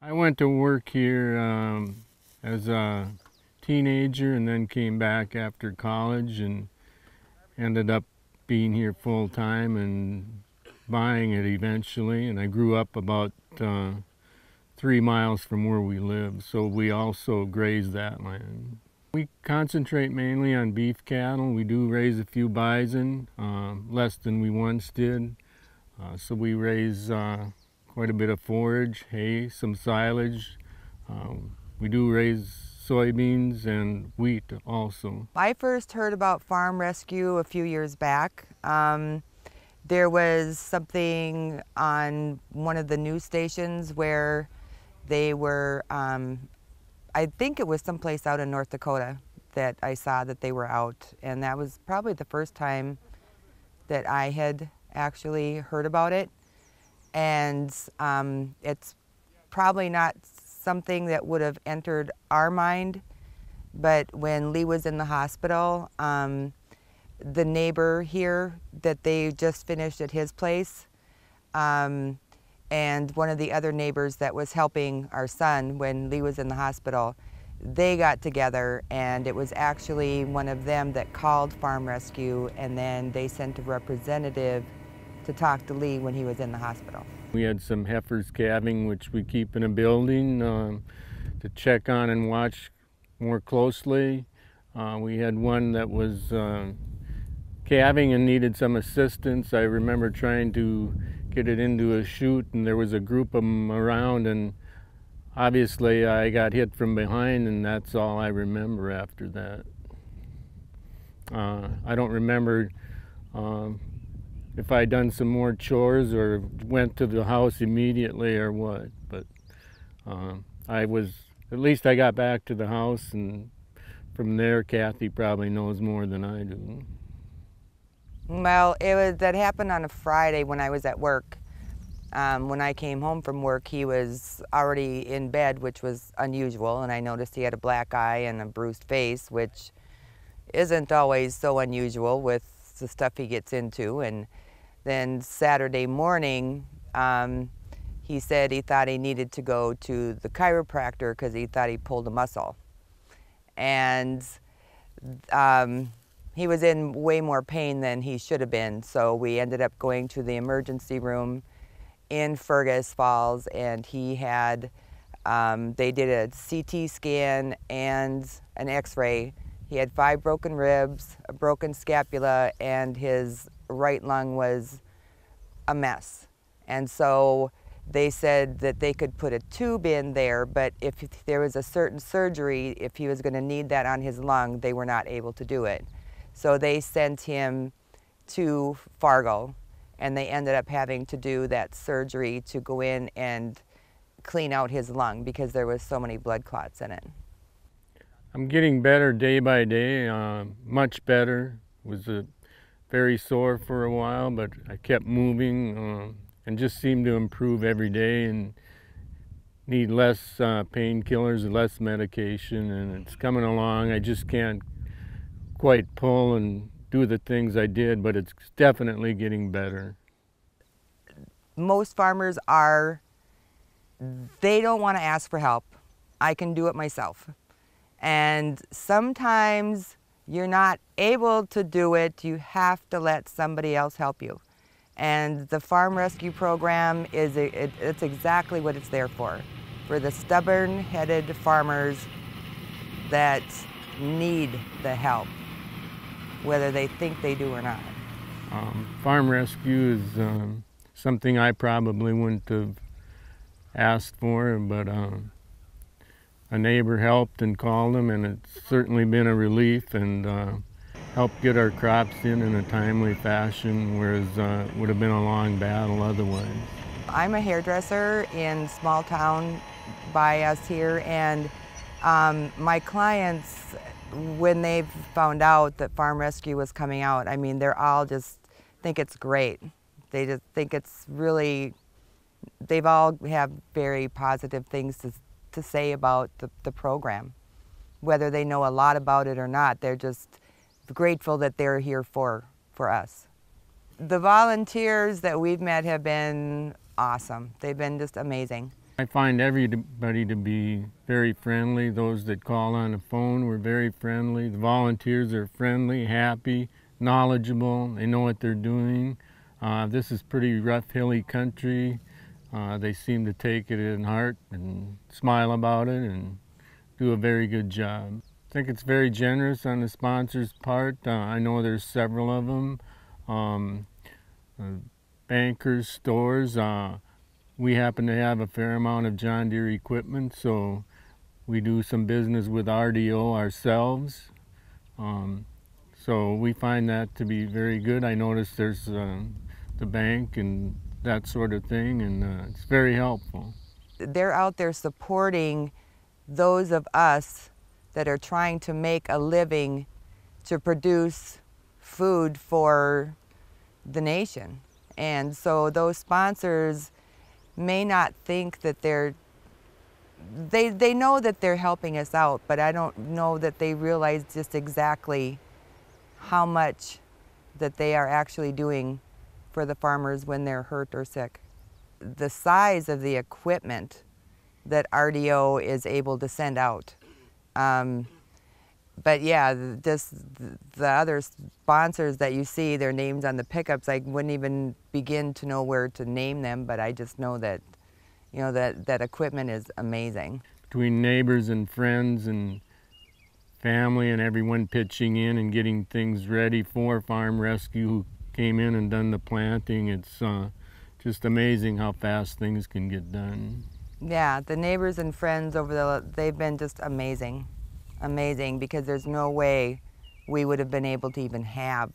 I went to work here as a teenager and then came back after college and ended up being here full time and buying it eventually. And I grew up about 3 miles from where we live, so we also graze that land. We concentrate mainly on beef cattle. We do raise a few bison, less than we once did. So we raise quite a bit of forage, hay, some silage. We do raise soybeans and wheat also. I first heard about farm rescue a few years back. There was something on one of the news stations where they were, I think it was someplace out in North Dakota that I saw that they were out. And that was probably the first time that I had actually heard about it. And it's probably not something that would have entered our mind, but when Lee was in the hospital, the neighbor here that they just finished at his place, and one of the other neighbors that was helping our son when Lee was in the hospital, they got together, and it was actually one of them that called Farm Rescue, and then they sent a representative to talk to Lee when he was in the hospital. We had some heifers calving, which we keep in a building to check on and watch more closely. We had one that was calving and needed some assistance. I remember trying to get it into a chute, and there was a group of them around, and obviously I got hit from behind, and that's all I remember after that. I don't remember if I'd done some more chores or went to the house immediately or what, but at least I got back to the house, and from there Kathy probably knows more than I do. Well, that happened on a Friday when I was at work. When I came home from work, he was already in bed, which was unusual, and I noticed he had a black eye and a bruised face, which isn't always so unusual with the stuff he gets into. And then Saturday morning, he said he thought he needed to go to the chiropractor because he thought he pulled a muscle. And he was in way more pain than he should have been, so we ended up going to the emergency room in Fergus Falls, and he had, they did a CT scan and an x-ray. He had 5 broken ribs, a broken scapula, and his right lung was a mess. And so they said that they could put a tube in there, but if there was a certain surgery, if he was going to need that on his lung, they were not able to do it. So they sent him to Fargo, and they ended up having to do that surgery to go in and clean out his lung because there was so many blood clots in it. I'm getting better day by day, much better. Was very sore for a while, but I kept moving and just seemed to improve every day and need less painkillers, less medication, and it's coming along. I just can't quite pull and do the things I did, but it's definitely getting better. Most farmers they don't want to ask for help. I can do it myself. And sometimes you're not able to do it. You have to let somebody else help you. And the Farm Rescue Program it's exactly what it's there for the stubborn-headed farmers that need the help, whether they think they do or not. Farm rescue is something I probably wouldn't have asked for, but a neighbor helped and called them, and it's certainly been a relief and helped get our crops in a timely fashion, whereas it would have been a long battle otherwise. I'm a hairdresser in a small town by us here, and my clients, when they've found out that Farm Rescue was coming out, I mean, they're all just think it's great. They just think it's really, they've all have very positive things to say about the program. Whether they know a lot about it or not, they're just grateful that they're here for us. The volunteers that we've met have been awesome. They've been just amazing. I find everybody to be very friendly. Those that call on the phone were very friendly. The volunteers are friendly, happy, knowledgeable. They know what they're doing. This is pretty rough, hilly country. They seem to take it in heart and smile about it and do a very good job. I think it's very generous on the sponsors' part. I know there's several of them. Um, Bankers, stores. We happen to have a fair amount of John Deere equipment, so we do some business with RDO ourselves. So we find that to be very good. I noticed there's the bank and that sort of thing, and it's very helpful. They're out there supporting those of us that are trying to make a living to produce food for the nation. And so those sponsors may not think that they know that they're helping us out, but I don't know that they realize just exactly how much that they are actually doing for the farmers when they're hurt or sick. The size of the equipment that RDO is able to send out. But yeah, just the other sponsors that you see, their names on the pickups, I wouldn't even begin to know where to name them, but I just know that, you know, that equipment is amazing. Between neighbors and friends and family and everyone pitching in and getting things ready for Farm Rescue, who came in and done the planting, it's just amazing how fast things can get done. Yeah, the neighbors and friends they've been just amazing. Amazing, because there's no way we would have been able to even have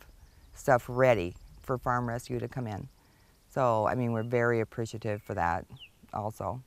stuff ready for Farm Rescue to come in. So, I mean, we're very appreciative for that also.